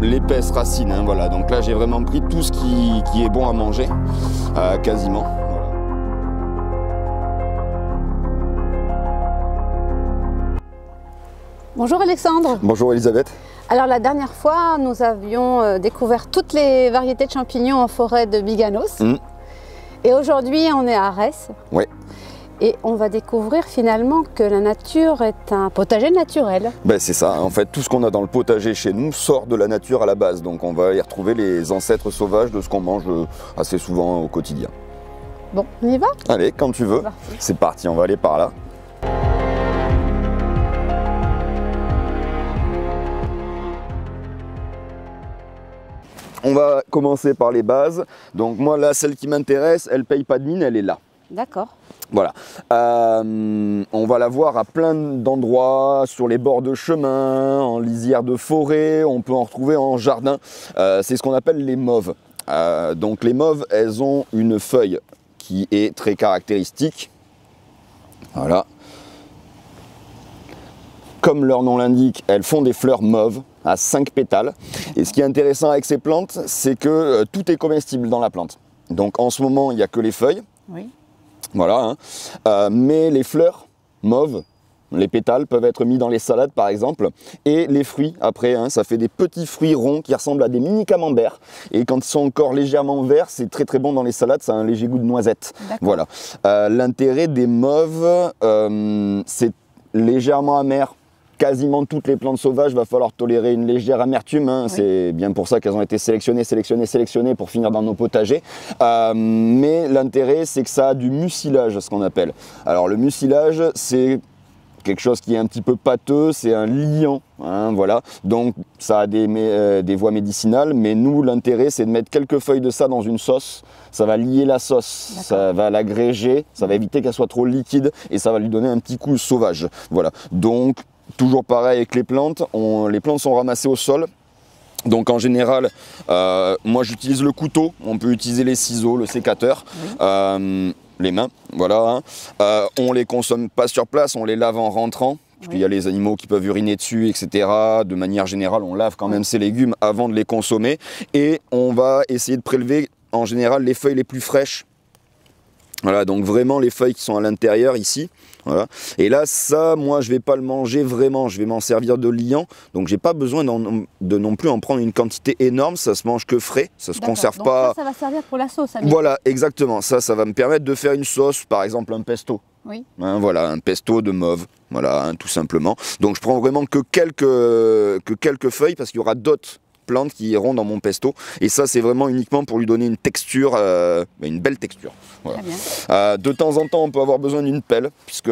l'épaisse racine, hein, voilà. Donc là j'ai vraiment pris tout ce qui est bon à manger, quasiment. Voilà. Bonjour Alexandre. Bonjour Elisabeth. Alors la dernière fois, nous avions découvert toutes les variétés de champignons en forêt de Biganos. Et aujourd'hui, on est à Arès. Ouais. Et on va découvrir finalement que la nature est un potager naturel. Ben c'est ça, en fait tout ce qu'on a dans le potager chez nous sort de la nature à la base. Donc on va y retrouver les ancêtres sauvages de ce qu'on mange assez souvent au quotidien. Bon, on y va? Allez, quand tu veux. C'est parti, on va aller par là. On va commencer par les bases. Donc moi là, celle qui m'intéresse, elle paye pas de mine, elle est là. D'accord. Voilà. On va la voir à plein d'endroits, sur les bords de chemin, en lisière de forêt, on peut en retrouver en jardin. C'est ce qu'on appelle les mauves. Donc les mauves, elles ont une feuille qui est très caractéristique. Voilà. Comme leur nom l'indique, elles font des fleurs mauves à 5 pétales. Et ce qui est intéressant avec ces plantes, c'est que tout est comestible dans la plante. Donc en ce moment, il n'y a que les feuilles. Oui. Voilà, hein. Mais les fleurs mauves, les pétales peuvent être mis dans les salades par exemple, et les fruits après, hein, ça fait des petits fruits ronds qui ressemblent à des mini camemberts, et quand ils sont encore légèrement verts, c'est très très bon dans les salades, ça a un léger goût de noisette. Voilà. L'intérêt des mauves, c'est légèrement amer. Quasiment toutes les plantes sauvages, va falloir tolérer une légère amertume. Hein. Oui. C'est bien pour ça qu'elles ont été sélectionnées pour finir dans nos potagers. Mais l'intérêt, c'est que ça a du mucilage, ce qu'on appelle. Alors le mucilage, c'est quelque chose qui est un petit peu pâteux, c'est un liant, hein, voilà. Donc ça a des voies médicinales, mais nous, l'intérêt, c'est de mettre quelques feuilles de ça dans une sauce. Ça va lier la sauce, ça va l'agréger, ça va éviter qu'elle soit trop liquide et ça va lui donner un petit coup sauvage. Voilà. Donc toujours pareil avec les plantes sont ramassées au sol. Donc en général, moi j'utilise le couteau, on peut utiliser les ciseaux, le sécateur, les mains, voilà. On les consomme pas sur place, on les lave en rentrant. Parce qu'il y a les animaux qui peuvent uriner dessus, etc. De manière générale, on lave quand même ces légumes avant de les consommer. Et on va essayer de prélever en général les feuilles les plus fraîches. Voilà, donc vraiment les feuilles qui sont à l'intérieur ici. Voilà. Et là, ça, moi, je vais pas le manger vraiment, je vais m'en servir de liant. Donc, j'ai pas besoin de non plus en prendre une quantité énorme. Ça se mange que frais, ça se conserve donc pas. Ça va servir pour la sauce. Voilà, exactement. Ça va me permettre de faire une sauce, par exemple un pesto. Oui. Hein, voilà, un pesto de mauve. Voilà, hein, tout simplement. Donc, je prends vraiment que quelques feuilles parce qu'il y aura d'autres plantes qui iront dans mon pesto, et ça c'est vraiment uniquement pour lui donner une texture, une belle texture. Voilà. De temps en temps on peut avoir besoin d'une pelle, puisque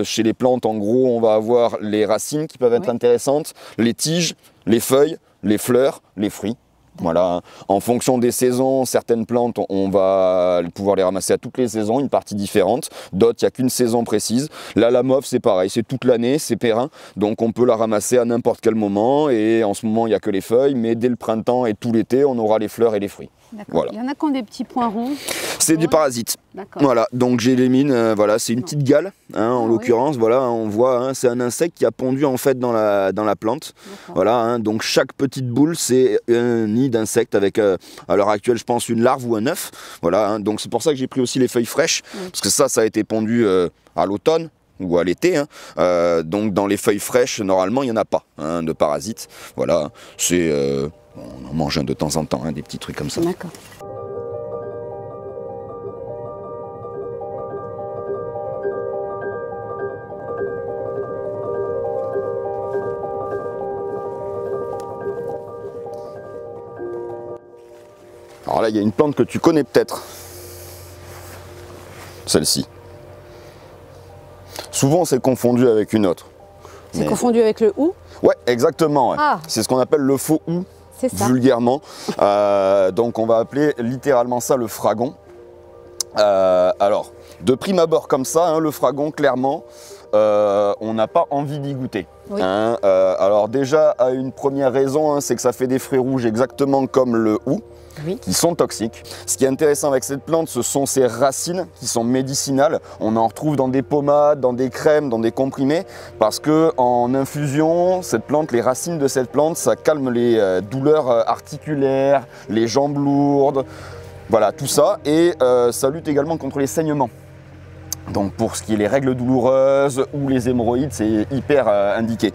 chez les plantes en gros on va avoir les racines qui peuvent être intéressantes, les tiges, les feuilles, les fleurs, les fruits. Voilà. En fonction des saisons, certaines plantes, on va pouvoir les ramasser à toutes les saisons, une partie différente. D'autres, il n'y a qu'une saison précise. Là, la mauve, c'est pareil, c'est toute l'année, c'est périn. Donc, on peut la ramasser à n'importe quel moment. Et en ce moment, il n'y a que les feuilles. Mais dès le printemps et tout l'été, on aura les fleurs et les fruits. Voilà. Il y en a qui ont des petits points ronds. C'est du parasite. Voilà, donc j'élimine, voilà, c'est une petite gale, hein, en l'occurrence, voilà, on voit, hein, c'est un insecte qui a pondu en fait dans la plante. Voilà, hein, donc chaque petite boule, c'est un nid d'insecte avec, à l'heure actuelle, je pense, une larve ou un œuf. Voilà, hein, donc c'est pour ça que j'ai pris aussi les feuilles fraîches, parce que ça a été pondu à l'automne ou à l'été. Hein, donc dans les feuilles fraîches, normalement, il n'y en a pas, hein, de parasites. Voilà, c'est... on en mange un de temps en temps, hein, des petits trucs comme ça. D'accord. Alors là, il y a une plante que tu connais peut-être. Celle-ci. Souvent, c'est confondu avec une autre. C'est confondu avec le hou? Ouais, exactement. Ouais. Ah. C'est ce qu'on appelle le faux hou, vulgairement. Donc, on va appeler littéralement ça le fragon. Alors, De prime abord comme ça, hein, le fragon, clairement, on n'a pas envie d'y goûter. Oui. Hein, alors déjà, à une première raison, hein, c'est que ça fait des fruits rouges exactement comme le hou, Oui. qui sont toxiques. Ce qui est intéressant avec cette plante, ce sont ses racines qui sont médicinales. On en retrouve dans des pommades, dans des crèmes, dans des comprimés, parce que en infusion, cette plante, les racines de cette plante, ça calme les douleurs articulaires, les jambes lourdes, voilà, tout ça, et ça lutte également contre les saignements. Donc pour ce qui est les règles douloureuses ou les hémorroïdes, c'est hyper indiqué.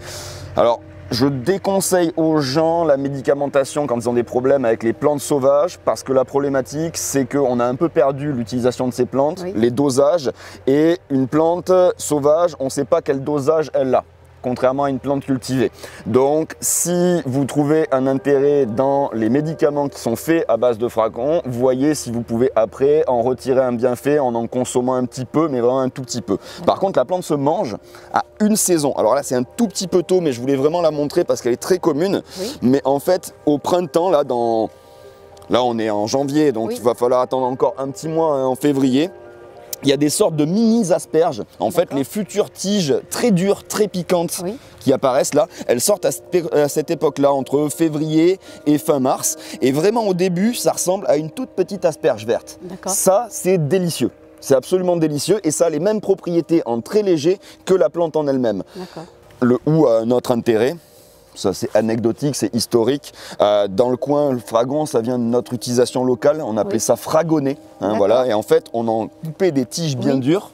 Alors, je déconseille aux gens la médicamentation quand ils ont des problèmes avec les plantes sauvages, parce que la problématique, c'est qu'on a un peu perdu l'utilisation de ces plantes, Oui. les dosages, et une plante sauvage, on ne sait pas quel dosage elle a, contrairement à une plante cultivée. Donc, si vous trouvez un intérêt dans les médicaments qui sont faits à base de fragons, voyez si vous pouvez après en retirer un bienfait en consommant un petit peu, mais vraiment un tout petit peu. Par contre, la plante se mange à une saison. Alors là, c'est un tout petit peu tôt, mais je voulais vraiment la montrer parce qu'elle est très commune. Oui. Mais en fait, au printemps, là, on est en janvier, donc Oui. il va falloir attendre encore un petit mois, hein, en février. Il y a des sortes de mini-asperges. En fait, les futures tiges très dures, très piquantes Oui. qui apparaissent là, elles sortent à cette époque-là, entre février et fin mars. Et vraiment, au début, ça ressemble à une toute petite asperge verte. D'accord. Ça, c'est délicieux. C'est absolument délicieux et ça a les mêmes propriétés en très léger que la plante en elle-même. D'accord. Le hou a un autre intérêt. Ça, c'est anecdotique, c'est historique. Dans le coin, le fragon, ça vient de notre utilisation locale. On appelait Oui. ça fragonner. Hein, voilà. Et en fait, on en coupait des tiges bien Oui. dures.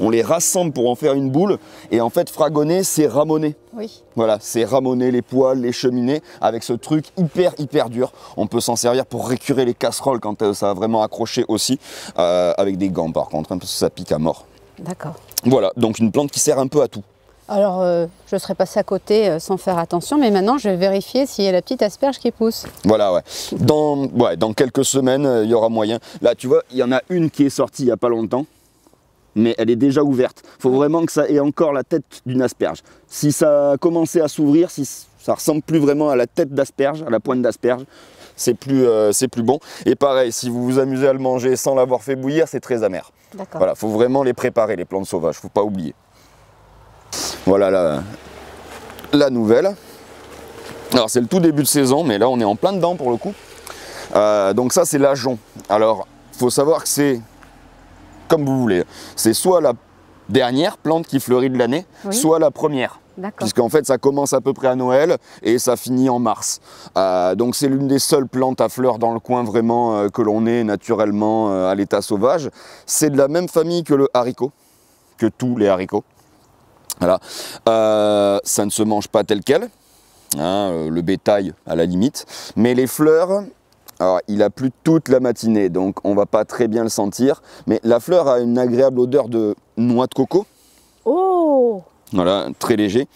On les rassemble pour en faire une boule. Et en fait, fragonner, c'est ramoner. Oui. Voilà, c'est ramoner les poêles, les cheminées avec ce truc hyper dur. On peut s'en servir pour récurer les casseroles quand ça a vraiment accroché aussi. Avec des gants par contre, hein, parce que ça pique à mort. D'accord. Voilà, donc une plante qui sert un peu à tout. Alors, je serais passée à côté sans faire attention, mais maintenant, je vais vérifier s'il y a la petite asperge qui pousse. Voilà, ouais. Dans quelques semaines, il y aura moyen. Là, tu vois, il y en a une qui est sortie il n'y a pas longtemps, mais elle est déjà ouverte. Il faut vraiment que ça ait encore la tête d'une asperge. Si ça a commencé à s'ouvrir, si ça ressemble plus vraiment à la tête d'asperge, à la pointe d'asperge, c'est plus bon. Et pareil, si vous vous amusez à le manger sans l'avoir fait bouillir, c'est très amer. D'accord. Voilà, il faut vraiment les préparer, les plantes sauvages, faut pas oublier. Voilà la nouvelle. Alors c'est le tout début de saison, mais là on est en plein dedans pour le coup. Donc ça c'est l'ajon. Alors il faut savoir que c'est comme vous voulez. C'est soit la dernière plante qui fleurit de l'année, Oui. soit la première. D'accord. Puisqu'en fait ça commence à peu près à Noël et ça finit en mars. Donc c'est l'une des seules plantes à fleurs dans le coin vraiment que l'on ait naturellement à l'état sauvage. C'est de la même famille que le haricot, que tous les haricots. Voilà. Ça ne se mange pas tel quel, hein, le bétail à la limite, mais les fleurs, alors il a plu toute la matinée, donc on va pas très bien le sentir, mais la fleur a une agréable odeur de noix de coco, Oh! voilà, très léger,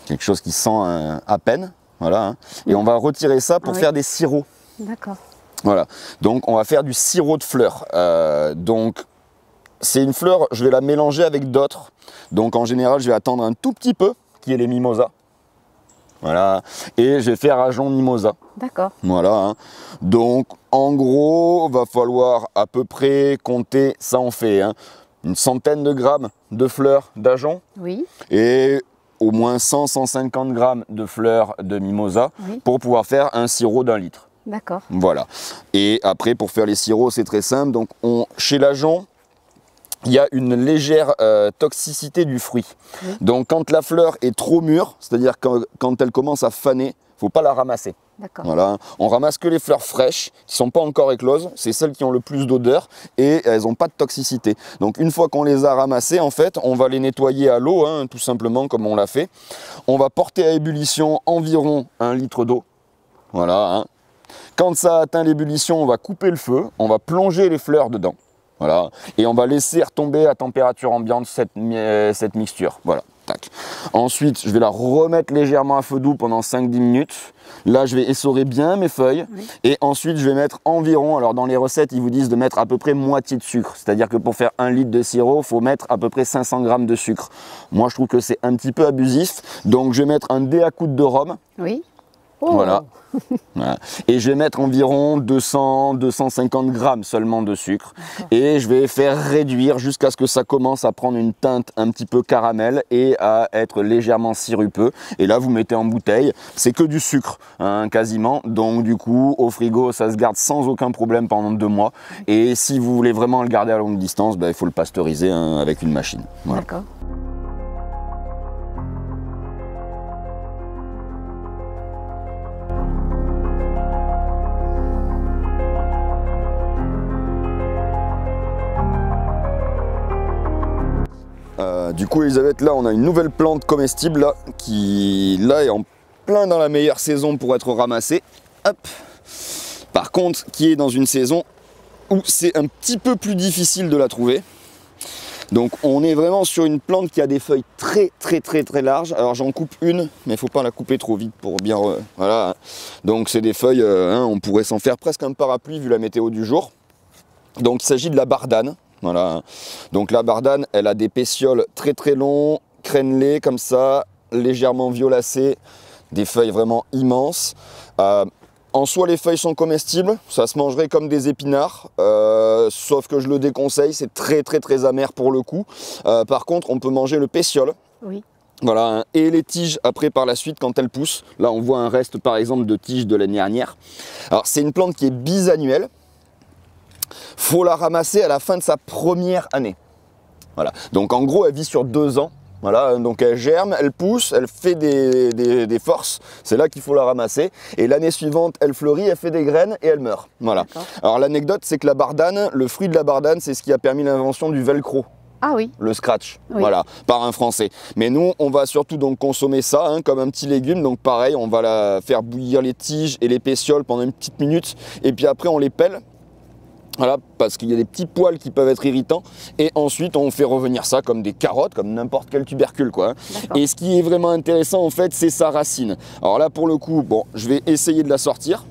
quelque chose qui sent à peine, voilà, hein. Et on va retirer ça pour Ah oui. faire des sirops. D'accord. Voilà, donc on va faire du sirop de fleurs. Donc c'est une fleur, je vais la mélanger avec d'autres. Donc en général, je vais attendre un tout petit peu, qui est les mimosas. Voilà, et je vais faire ajon mimosa. D'accord. Voilà, hein. Donc en gros, va falloir à peu près compter, ça en fait, hein, une centaine de grammes de fleurs d'ajon Oui. et au moins 100-150 grammes de fleurs de mimosa Oui. pour pouvoir faire un sirop d'1 litre. D'accord. Voilà. Et après, pour faire les sirops, c'est très simple. Donc, chez l'ajon, il y a une légère toxicité du fruit. Oui. Donc, quand la fleur est trop mûre, c'est-à-dire quand elle commence à faner, il ne faut pas la ramasser. D'accord. Voilà. On ramasse que les fleurs fraîches, qui ne sont pas encore écloses. C'est celles qui ont le plus d'odeur et elles n'ont pas de toxicité. Donc, une fois qu'on les a ramassées, en fait, on va les nettoyer à l'eau, hein, tout simplement, comme on l'a fait. On va porter à ébullition environ 1 litre d'eau. Voilà, hein. Quand ça a atteint l'ébullition, on va couper le feu, on va plonger les fleurs dedans. Voilà. Et on va laisser retomber à température ambiante cette mixture. Voilà. Tac. Ensuite, je vais la remettre légèrement à feu doux pendant 5-10 minutes. Là, je vais essorer bien mes feuilles. Oui. Et ensuite, je vais mettre environ, alors dans les recettes, ils vous disent de mettre à peu près moitié de sucre. C'est-à-dire que pour faire 1 litre de sirop, il faut mettre à peu près 500 grammes de sucre. Moi, je trouve que c'est un petit peu abusif. Donc, je vais mettre un dé à coude de rhum. Oui. Oh. Voilà. Voilà. Et je vais mettre environ 200-250 grammes seulement de sucre. Et je vais faire réduire jusqu'à ce que ça commence à prendre une teinte un petit peu caramel et à être légèrement sirupeux. Et là, vous mettez en bouteille. C'est que du sucre, hein, quasiment. Donc du coup, au frigo, ça se garde sans aucun problème pendant 2 mois. Et si vous voulez vraiment le garder à longue distance, ben, il faut le pasteuriser, hein, avec une machine. Voilà. D'accord. Du coup, Elisabeth, là on a une nouvelle plante comestible là, qui là est en plein dans la meilleure saison pour être ramassée. Hop. Par contre, qui est dans une saison où c'est un petit peu plus difficile de la trouver. Donc on est vraiment sur une plante qui a des feuilles très larges. Alors j'en coupe une, mais il ne faut pas la couper trop vite pour bien... voilà. Donc c'est des feuilles, hein, on pourrait s'en faire presque un parapluie vu la météo du jour. Donc il s'agit de la bardane. Voilà. Donc la bardane, elle a des pétioles très longs, crénelés comme ça, légèrement violacés, des feuilles vraiment immenses. En soi, les feuilles sont comestibles, ça se mangerait comme des épinards, sauf que je le déconseille, c'est très amer pour le coup. Par contre, on peut manger le pétiole. Oui. Voilà, hein, et les tiges après par la suite quand elles poussent. Là, on voit un reste par exemple de tiges de l'année dernière. Alors, c'est une plante qui est bisannuelle. Faut la ramasser à la fin de sa première année. Voilà. Donc en gros, elle vit sur 2 ans. Voilà, donc elle germe, elle pousse, elle fait des forces. C'est là qu'il faut la ramasser. Et l'année suivante, elle fleurit, elle fait des graines et elle meurt. Voilà. Alors l'anecdote, c'est que la bardane, le fruit de la bardane, c'est ce qui a permis l'invention du velcro. Ah oui. Le scratch, oui. Voilà, par un Français. Mais nous, on va surtout donc consommer ça, hein, comme un petit légume. Donc pareil, on va la faire bouillir les tiges et les pétioles pendant une petite minute. Et puis après, on les pèle. Voilà, parce qu'il y a des petits poils qui peuvent être irritants. Et ensuite, on fait revenir ça comme des carottes, comme n'importe quel tubercule, quoi. Et ce qui est vraiment intéressant, en fait, c'est sa racine. Alors là, pour le coup, bon, je vais essayer de la sortir.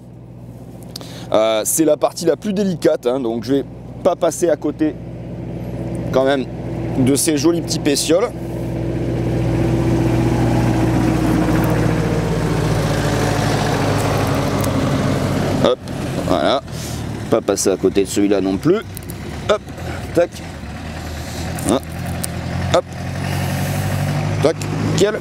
C'est la partie la plus délicate, hein, donc je vais pas passer à côté, quand même, de ces jolis petits pétioles. Hop, voilà. Pas passer à côté de celui-là non plus. Hop, tac. Hein. Hop. Tac, nickel.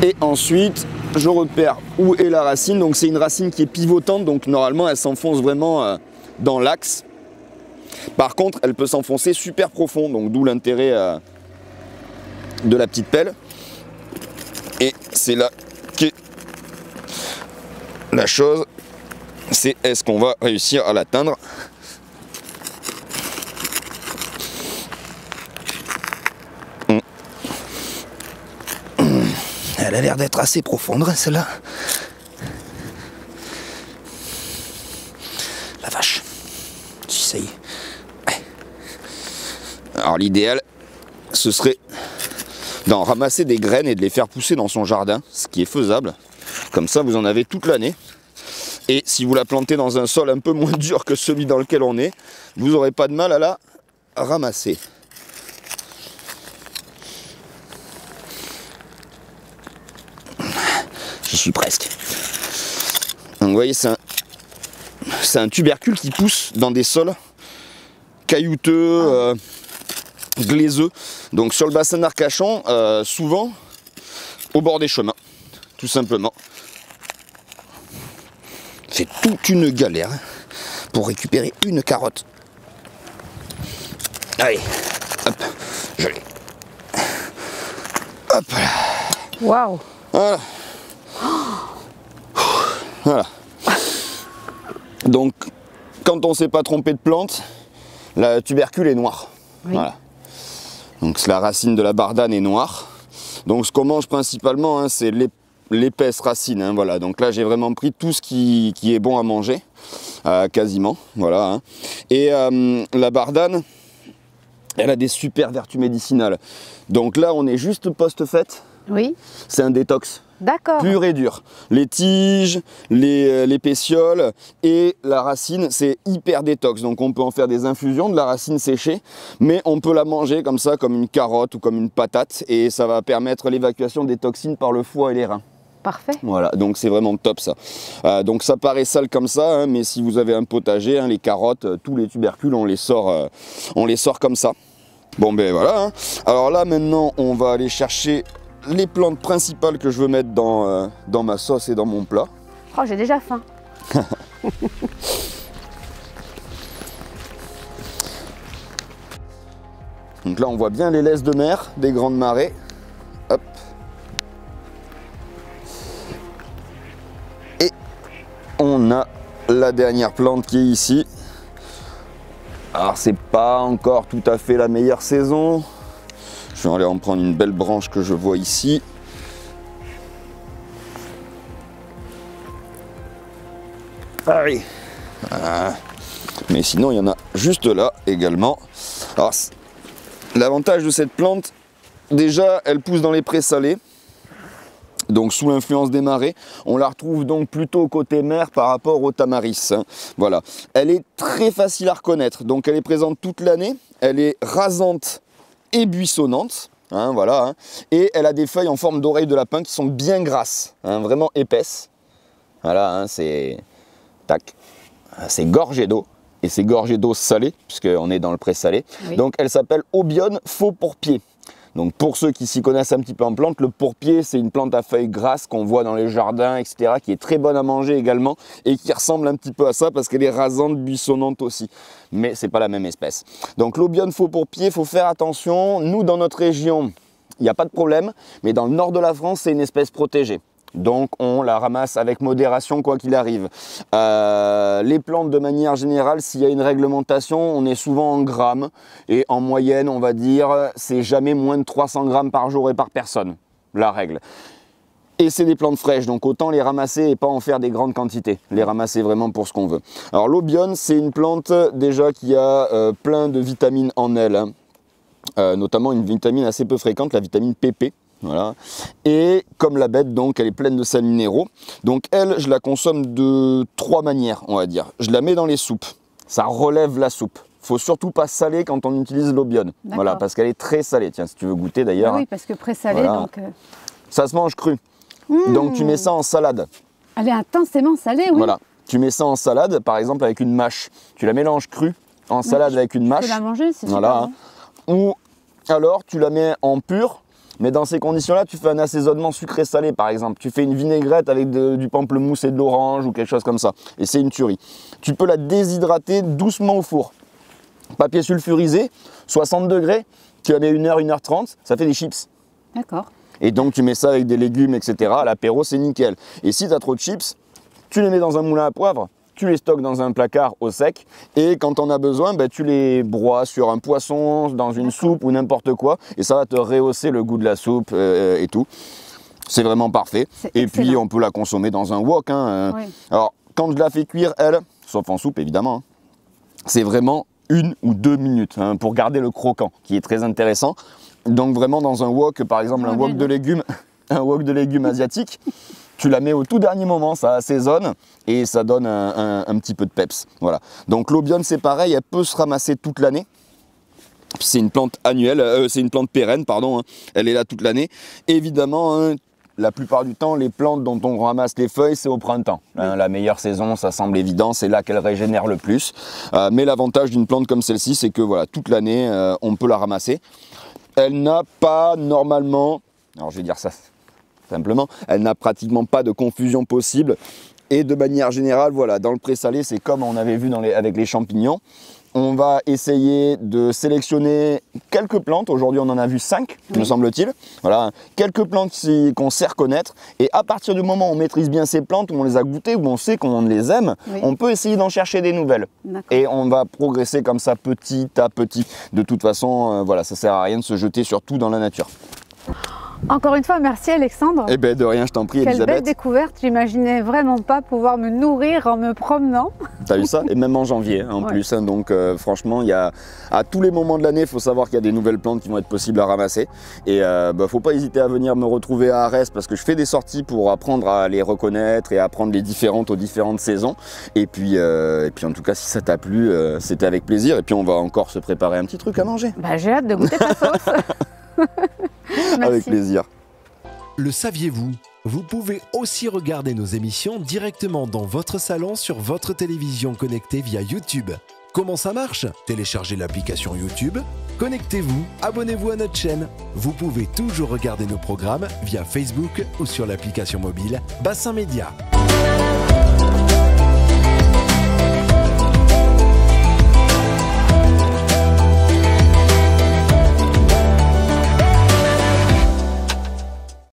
Et ensuite, je repère où est la racine. Donc c'est une racine qui est pivotante, donc normalement elle s'enfonce vraiment dans l'axe. Par contre, elle peut s'enfoncer super profond, donc d'où l'intérêt de la petite pelle. Et c'est là qu'est la chose. C'est est-ce qu'on va réussir à l'atteindre. Elle a l'air d'être assez profonde, celle-là. La vache. Si ça y est. Ouais. Alors l'idéal, ce serait d'en ramasser des graines et de les faire pousser dans son jardin, ce qui est faisable. Comme ça, vous en avez toute l'année. Et si vous la plantez dans un sol un peu moins dur que celui dans lequel on est, vous n'aurez pas de mal à la ramasser. J'y suis presque. Donc vous voyez, c'est un tubercule qui pousse dans des sols caillouteux, glaiseux. Donc sur le bassin d'Arcachon, souvent au bord des chemins, tout simplement. C'est toute une galère pour récupérer une carotte. Allez, hop, je l'ai. Hop là. Waouh. Voilà. Voilà. Donc, quand on ne s'est pas trompé de plante, la tubercule est noire. Oui. Voilà. Donc la racine de la bardane est noire. Donc ce qu'on mange principalement, hein, c'est l'épaisse racine, hein, voilà. Donc là j'ai vraiment pris tout ce qui est bon à manger, quasiment, voilà. Hein. Et la bardane, elle a des super vertus médicinales. Donc là on est juste post-fête. Oui. C'est un détox. D'accord. Pur et dur. Les tiges, les pétioles et la racine, c'est hyper détox. Donc on peut en faire des infusions de la racine séchée, mais on peut la manger comme ça, comme une carotte ou comme une patate, et ça va permettre l'évacuation des toxines par le foie et les reins. Parfait. Voilà, donc c'est vraiment top ça. Donc ça paraît sale comme ça, hein, mais si vous avez un potager, hein, les carottes, tous les tubercules, on les sort comme ça. Bon ben voilà. Hein. Alors là maintenant, on va aller chercher les plantes principales que je veux mettre dans ma sauce et dans mon plat. Oh, j'ai déjà faim. Donc là, on voit bien les laisses de mer des grandes marées. Hop. Et on a la dernière plante qui est ici. Alors, c'est pas encore tout à fait la meilleure saison. Je vais aller en prendre une belle branche que je vois ici. Allez. Voilà. Mais sinon, il y en a juste là également. Alors, l'avantage de cette plante, déjà, elle pousse dans les prés salés. Donc sous l'influence des marées, on la retrouve donc plutôt côté mer par rapport au tamaris. Hein. Voilà. Elle est très facile à reconnaître. Donc elle est présente toute l'année. Elle est rasante et buissonnante. Hein, voilà. Hein. Et elle a des feuilles en forme d'oreille de lapin qui sont bien grasses, hein, vraiment épaisses. Voilà, hein, c'est tac. C'est gorgé d'eau. Et c'est gorgé d'eau salée, puisqu'on est dans le pré-salé. Oui. Donc elle s'appelle Aubione faux pourpier. Donc pour ceux qui s'y connaissent un petit peu en plante, le pourpier c'est une plante à feuilles grasses qu'on voit dans les jardins, etc. qui est très bonne à manger également et qui ressemble un petit peu à ça parce qu'elle est rasante, buissonnante aussi. Mais c'est pas la même espèce. Donc l'Aubione faux pourpier, il faut faire attention. Nous dans notre région, il n'y a pas de problème, mais dans le nord de la France, c'est une espèce protégée. Donc on la ramasse avec modération quoi qu'il arrive. Les plantes de manière générale, s'il y a une réglementation, on est souvent en grammes. Et en moyenne, on va dire, c'est jamais moins de 300 grammes par jour et par personne, la règle. Et c'est des plantes fraîches, donc autant les ramasser et pas en faire des grandes quantités. Les ramasser vraiment pour ce qu'on veut. Alors l'Aubione, c'est une plante déjà qui a plein de vitamines en elle. Hein. Notamment une vitamine assez peu fréquente, la vitamine PP. Voilà. Et comme la bête, donc, elle est pleine de sels minéraux. Donc elle, je la consomme de 3 manières, on va dire. Je la mets dans les soupes. Ça relève la soupe. Faut surtout pas saler quand on utilise l'Aubione. Voilà, parce qu'elle est très salée. Tiens, si tu veux goûter d'ailleurs. Oui, parce que pré-salée, voilà. Donc... Ça se mange cru. Donc tu mets ça en salade. Elle est intensément salée, oui. Voilà. Tu mets ça en salade, par exemple avec une mâche. Tu la mélanges crue en salade avec une mâche. Tu peux la manger, c'est voilà. Super, hein. Ou alors tu la mets en pur. Mais dans ces conditions-là, tu fais un assaisonnement sucré-salé, par exemple. Tu fais une vinaigrette avec du pamplemousse et de l'orange ou quelque chose comme ça. Et c'est une tuerie. Tu peux la déshydrater doucement au four. Papier sulfurisé, 60 degrés. Tu la mets 1h, 1h30. Ça fait des chips. D'accord. Et donc, tu mets ça avec des légumes, etc. À l'apéro, c'est nickel. Et si tu as trop de chips, tu les mets dans un moulin à poivre. Tu les stockes dans un placard au sec et quand on a besoin, ben, tu les broies sur un poisson, dans une soupe ou n'importe quoi et ça va te rehausser le goût de la soupe et tout. C'est vraiment parfait. Et puis on peut la consommer dans un wok. Hein. Oui. Alors quand je la fais cuire, elle, sauf en soupe évidemment, hein, c'est vraiment 1 ou 2 minutes hein, pour garder le croquant qui est très intéressant. Donc vraiment dans un wok, par exemple un wok de légumes, un wok de légumes asiatiques. Tu la mets au tout dernier moment, ça assaisonne et ça donne un petit peu de peps. Voilà. Donc l'Aubione c'est pareil, elle peut se ramasser toute l'année. C'est une plante annuelle, c'est une plante pérenne, pardon. Hein. Elle est là toute l'année. Évidemment, hein, la plupart du temps, les plantes dont on ramasse les feuilles, c'est au printemps. Hein, la meilleure saison, ça semble évident, c'est là qu'elle régénère le plus. Mais l'avantage d'une plante comme celle-ci, c'est que voilà, toute l'année, on peut la ramasser. Elle n'a pas normalement, alors je vais dire ça simplement, elle n'a pratiquement pas de confusion possible. Et de manière générale, voilà, dans le pré-salé, c'est comme on avait vu avec les champignons. On va essayer de sélectionner quelques plantes. Aujourd'hui, on en a vu 5, me semble-t-il. Voilà, quelques plantes qu'on sait reconnaître. Et à partir du moment où on maîtrise bien ces plantes, où on les a goûtées, où on sait qu'on les aime, on peut essayer d'en chercher des nouvelles. Et on va progresser comme ça petit à petit. De toute façon, voilà, ça ne sert à rien de se jeter sur tout dans la nature. Encore une fois, merci Alexandre. Eh ben de rien, je t'en prie Elisabeth. Quelle belle découverte, j'imaginais vraiment pas pouvoir me nourrir en me promenant. T'as vu ça? Et même en janvier en plus, hein, donc franchement, il y a, à tous les moments de l'année, il faut savoir qu'il y a des nouvelles plantes qui vont être possibles à ramasser. Et faut pas hésiter à venir me retrouver à Arès parce que je fais des sorties pour apprendre à les reconnaître et apprendre les différentes aux différentes saisons. Et puis en tout cas, si ça t'a plu, c'était avec plaisir. Et puis on va encore se préparer un petit truc à manger. Bah, j'ai hâte de goûter ta sauce. Avec plaisir. Le saviez-vous ? Vous pouvez aussi regarder nos émissions directement dans votre salon sur votre télévision connectée via YouTube. Comment ça marche? Téléchargez l'application YouTube, connectez-vous, abonnez-vous à notre chaîne. Vous pouvez toujours regarder nos programmes via Facebook ou sur l'application mobile Bassin Média.